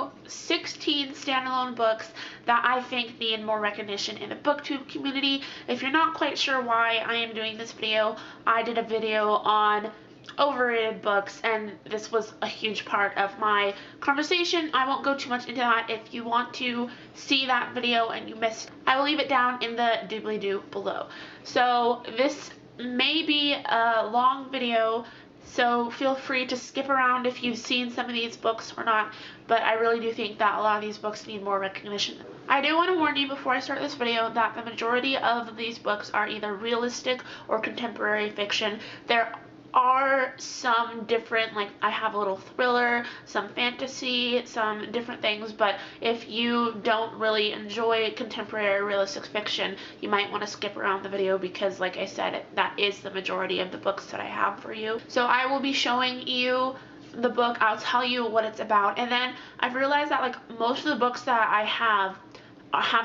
you 16 standalone books that I think need more recognition in the booktube community. If you're not quite sure why I am doing this video, I did a video on overrated books, and this was a huge part of my conversation. I won't go too much into that. If you want to see that video and you missed, I will leave it down in the doobly-doo below. So this may be a long video, so feel free to skip around if you've seen some of these books or not, but I really do think that a lot of these books need more recognition. I do want to warn you before I start this video that the majority of these books are either realistic or contemporary fiction. There are some different, like I have a little thriller, some fantasy, some different things, but if you don't really enjoy contemporary realistic fiction, you might want to skip around the video because, like I said, that is the majority of the books that I have for you. So I will be showing you the book, I'll tell you what it's about, and then I've realized that like most of the books that I have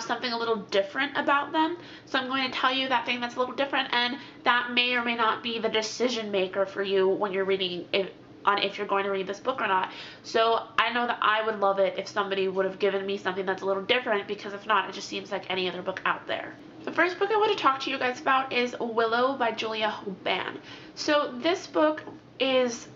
something a little different about them, so I'm going to tell you that thing that's a little different, and that may or may not be the decision maker for you when you're reading if you're going to read this book or not. So I know that I would love it if somebody would have given me something that's a little different, because if not, it just seems like any other book out there. The first book I want to talk to you guys about is Willow by Julia Hoban. So this book is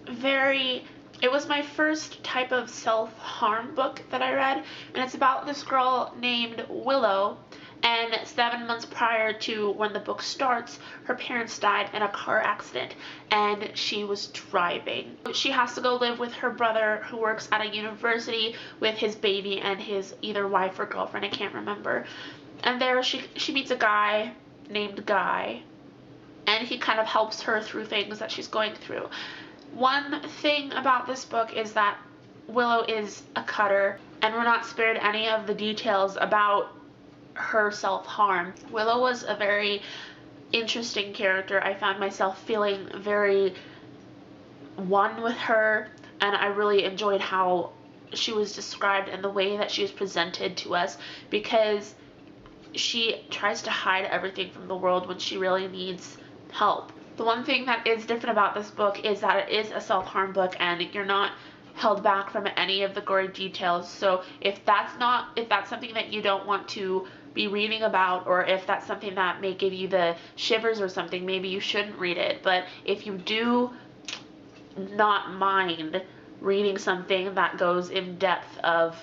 it was my first type of self-harm book that I read, and it's about this girl named Willow, and 7 months prior to when the book starts, her parents died in a car accident, and she was driving. She has to go live with her brother, who works at a university, with his baby and his either wife or girlfriend, I can't remember. And there she meets a guy named Guy, and he kind of helps her through things that she's going through. One thing about this book is that Willow is a cutter, and we're not spared any of the details about her self-harm. Willow was a very interesting character. I found myself feeling very one with her, and I really enjoyed how she was described and the way that she was presented to us, because she tries to hide everything from the world when she really needs help. The one thing that is different about this book is that it is a self-harm book, and you're not held back from any of the gory details. So if that's something that you don't want to be reading about, or if that's something that may give you the shivers or something, maybe you shouldn't read it. But if you do not mind reading something that goes in depth of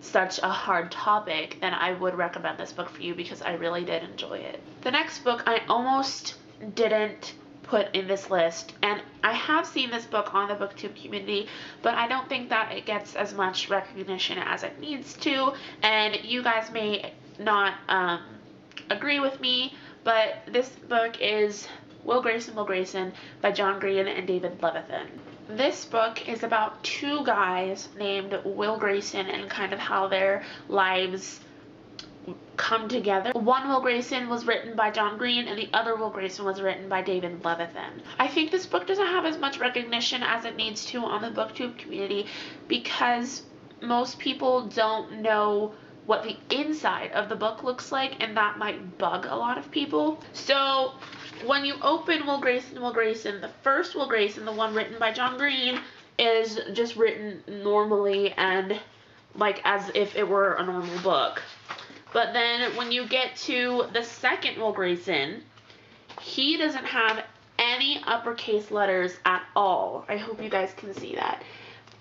such a hard topic, then I would recommend this book for you, because I really did enjoy it. The next book I almost didn't put in this list, and I have seen this book on the booktube community, but I don't think that it gets as much recognition as it needs to, and you guys may not agree with me, but this book is Will, Grayson by John Green and David Levithan. This book is about two guys named Will Grayson and kind of how their lives come together. One Will Grayson was written by John Green, and the other Will Grayson was written by David Levithan. I think this book doesn't have as much recognition as it needs to on the booktube community, because most people don't know what the inside of the book looks like, and that might bug a lot of people. So when you open Will, Grayson, the first Will Grayson, the one written by John Green, is just written normally and like as if it were a normal book. But then when you get to the second Will Grayson, he doesn't have any uppercase letters at all. I hope you guys can see that.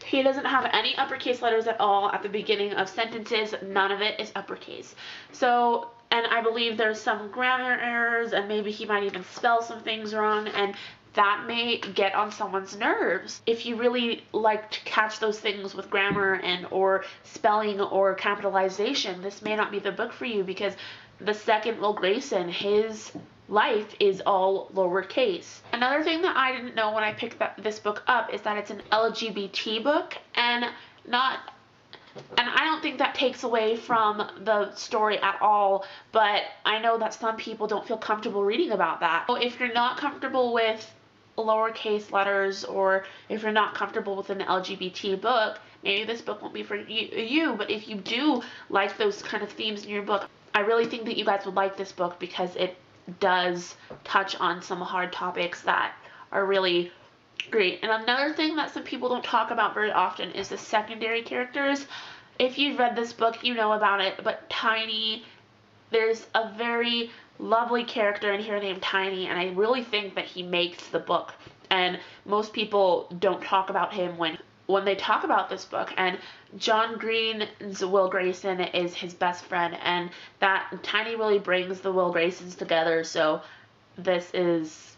He doesn't have any uppercase letters at all at the beginning of sentences. None of it is uppercase. So, and I believe there's some grammar errors, and maybe he might even spell some things wrong, and that may get on someone's nerves. If you really like to catch those things with grammar and or spelling or capitalization, this may not be the book for you, because the second Will Grayson, his life is all lowercase. Another thing that I didn't know when I picked this book up is that it's an LGBT book, and I don't think that takes away from the story at all, but I know that some people don't feel comfortable reading about that. So if you're not comfortable with lowercase letters, or if you're not comfortable with an LGBT book, maybe this book won't be for you, but if you do like those kind of themes in your book, I really think that you guys would like this book, because it does touch on some hard topics that are really great. And another thing that some people don't talk about very often is the secondary characters. If you've read this book, you know about it, but Tiny, there's a very lovely character in here named Tiny, and I really think that he makes the book. And most people don't talk about him when they talk about this book. And John Green's Will Grayson is his best friend, and that Tiny really brings the Will Graysons together. So this is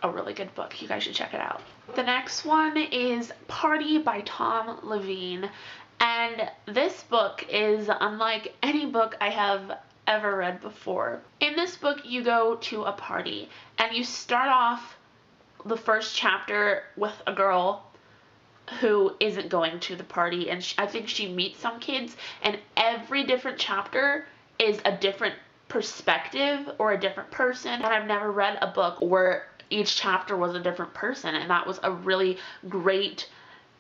a really good book. You guys should check it out. The next one is Party by Tom Levine. And this book is unlike any book I have ever read before. In this book, you go to a party, and you start off the first chapter with a girl who isn't going to the party, and I think she meets some kids, and every different chapter is a different perspective or a different person. And I've never read a book where each chapter was a different person, and that was a really great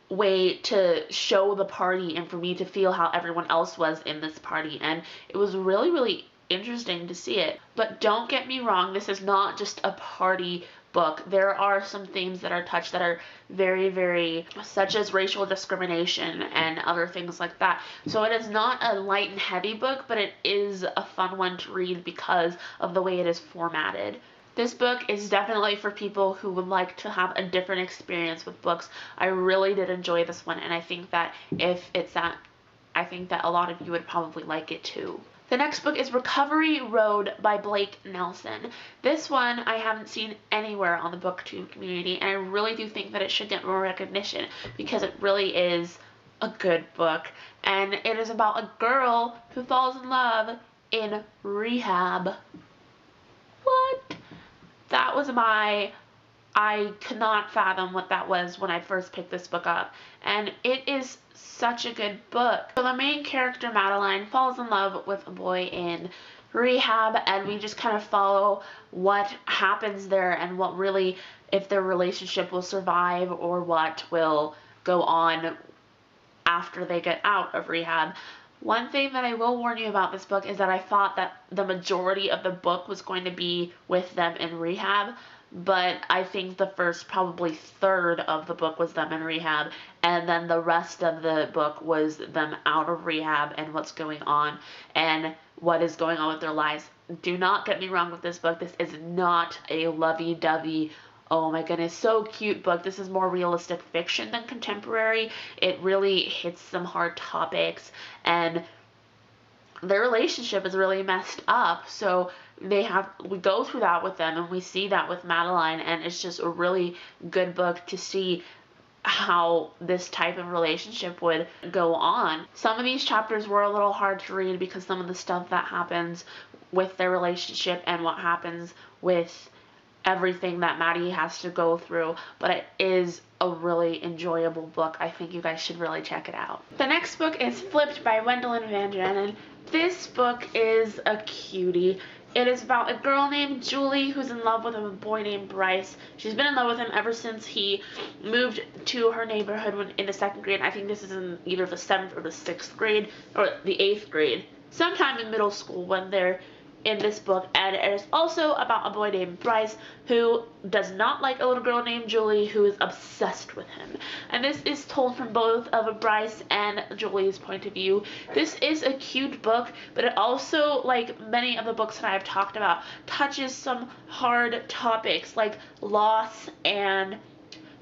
way to show the party and for me to feel how everyone else was in this party. And it was really interesting to see it. But don't get me wrong, this is not just a party book. There are some themes that are touched that are very, such as racial discrimination and other things like that. So it is not a light and heavy book, but it is a fun one to read because of the way it is formatted. This book is definitely for people who would like to have a different experience with books. I really did enjoy this one, and I think that I think that a lot of you would probably like it too. The next book is Recovery Road by Blake Nelson. This one I haven't seen anywhere on the booktube community, and I really do think that it should get more recognition because it really is a good book. And it is about a girl who falls in love in rehab. What? That was I could not fathom what that was when I first picked this book up. And it is such a good book. So the main character, Madeline, falls in love with a boy in rehab, and we just kind of follow what happens there and what really, if their relationship will survive or what will go on after they get out of rehab. One thing that I will warn you about this book is that I thought that the majority of the book was going to be with them in rehab, but I think the first probably third of the book was them in rehab, and then the rest of the book was them out of rehab and what's going on and what is going on with their lives. Do not get me wrong with this book. This is not a lovey-dovey, oh my goodness, so cute book. This is more realistic fiction than contemporary. It really hits some hard topics, and their relationship is really messed up. So we go through that with them, and we see that with Madeline, and it's just a really good book to see how this type of relationship would go on. Some of these chapters were a little hard to read because some of the stuff that happens with their relationship and what happens with everything that Maddie has to go through, but it is a really enjoyable book. I think you guys should really check it out. The next book is Flipped by Wendelin Van Dren. This book is a cutie. It is about a girl named Julie who's in love with a boy named Bryce. She's been in love with him ever since he moved to her neighborhood in the 2nd grade. I think this is in either the 7th or the 6th grade, or the 8th grade. Sometime in middle school when they're in this book. And it is also about a boy named Bryce who does not like a little girl named Julie who is obsessed with him. And this is told from both of Bryce and Julie's point of view. This is a cute book, but it also, like many of the books that I've talked about, touches some hard topics like loss and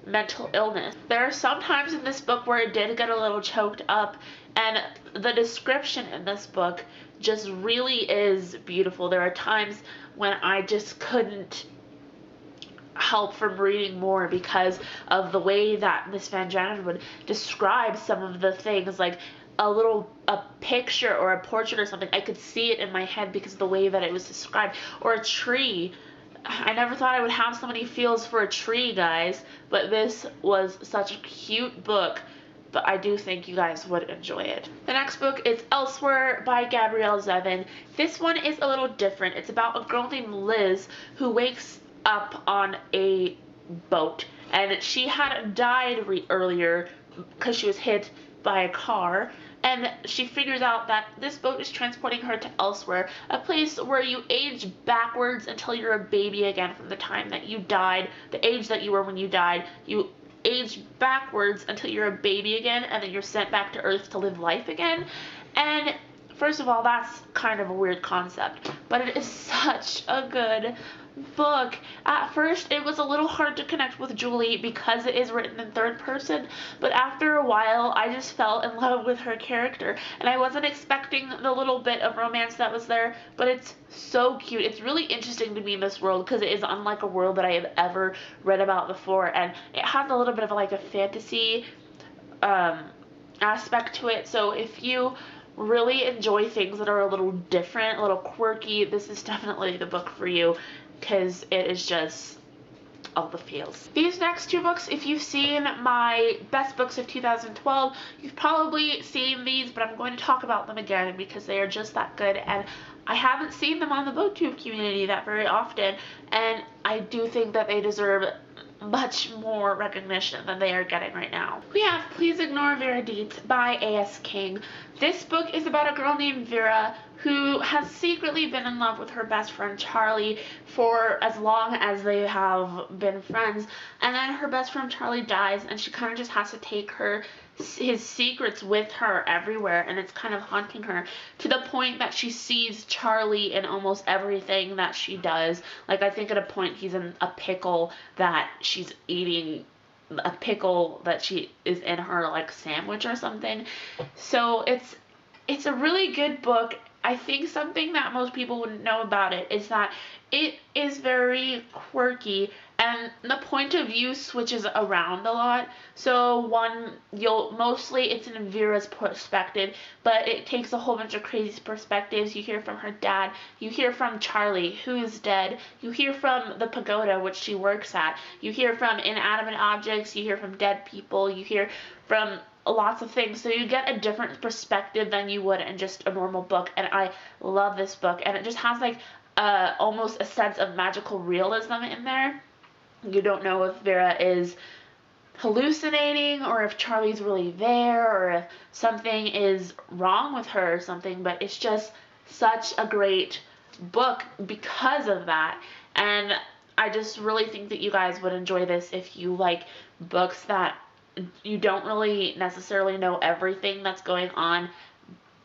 mental illness. There are some times in this book where it did get a little choked up, and the description in this book just really is beautiful. There are times when I just couldn't help from reading more because of the way that Miss Van Dren would describe some of the things, like a picture or a portrait or something. I could see it in my head because of the way that it was described. Or a tree. I never thought I would have so many feels for a tree, guys, but this was such a cute book. But I do think you guys would enjoy it. The next book is Elsewhere by Gabrielle Zevin. This one is a little different. It's about a girl named Liz who wakes up on a boat, and she had died earlier because she was hit by a car, and she figures out that this boat is transporting her to Elsewhere, a place where you age backwards until you're a baby again from the time that you died, the age that you were when you died. You age backwards until you're a baby again, and then you're sent back to Earth to live life again. And first of all, that's kind of a weird concept, but it is such a good book. At first, it was a little hard to connect with Julie because it is written in third person, but after a while, I just fell in love with her character, and I wasn't expecting the little bit of romance that was there, but it's so cute. It's really interesting to be in this world because it is unlike a world that I have ever read about before, and it has a little bit of like a fantasy aspect to it, so if you really enjoy things that are a little different, a little quirky, this is definitely the book for you, because it is just all the feels. These next two books, if you've seen my best books of 2012, you've probably seen these, but I'm going to talk about them again because they are just that good, and I haven't seen them on the BookTube community that very often, and I do think that they deserve much more recognition than they are getting right now. We have Please Ignore Vera Dietz by A.S. King. This book is about a girl named Vera who has secretly been in love with her best friend Charlie for as long as they have been friends, and then her best friend Charlie dies, and she kind of just has to take his secrets with her everywhere, and it's kind of haunting her to the point that she sees Charlie in almost everything that she does. Like, I think at a point he's in a pickle that she's eating, a pickle that she is in her like sandwich or something. So it's a really good book. I think something that most people wouldn't know about it is that it is very quirky, and the point of view switches around a lot. So mostly it's in Vera's perspective, but it takes a whole bunch of crazy perspectives. You hear from her dad, you hear from Charlie, who is dead, you hear from the pagoda, which she works at, you hear from inanimate objects, you hear from dead people, you hear from lots of things, so you get a different perspective than you would in just a normal book, and I love this book, and it just has like almost a sense of magical realism in there. You don't know if Vera is hallucinating or if Charlie's really there or if something is wrong with her or something, but it's just such a great book because of that, and I just really think that you guys would enjoy this if you like books that you don't really necessarily know everything that's going on,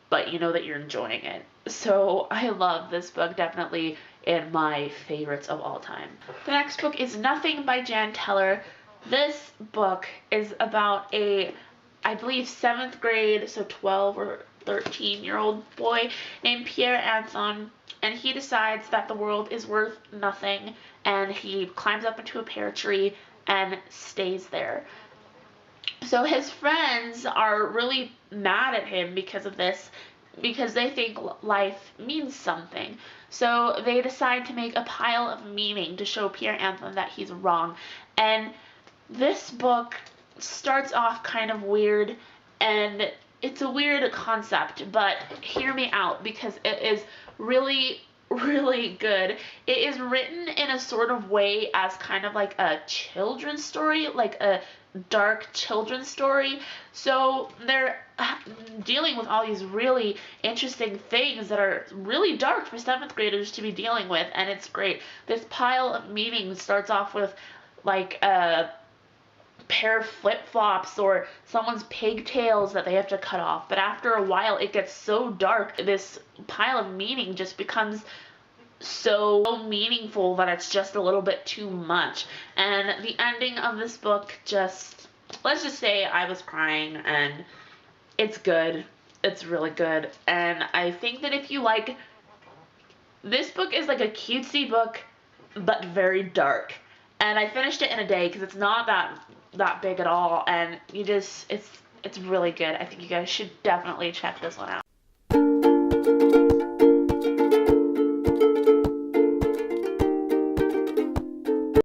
but you know that you're enjoying it. So I love this book, definitely in my favorites of all time. The next book is Nothing by Jan Teller. This book is about I believe 7th grade, so 12 or 13-year-old boy named Pierre Anton, and he decides that the world is worth nothing, and he climbs up into a pear tree and stays there. So his friends are really mad at him because of this, because they think life means something. So they decide to make a pile of meaning to show Pierre Anton that he's wrong. And this book starts off kind of weird, and it's a weird concept, but hear me out because it is really, really good. It is written in a sort of way as kind of like a children's story, like a dark children's story. So they're dealing with all these really interesting things that are really dark for 7th graders to be dealing with, and it's great. This pile of meanings starts off with like a pair of flip-flops or someone's pigtails that they have to cut off, but after a while it gets so dark, this pile of meaning just becomes so meaningful that it's just a little bit too much. And the ending of this book, just, let's just say I was crying, and it's good. It's really good. And I think that if you like, this book is like a cutesy book, but very dark. And I finished it in a day because it's not that big at all, and it's really good. I think you guys should definitely check this one out.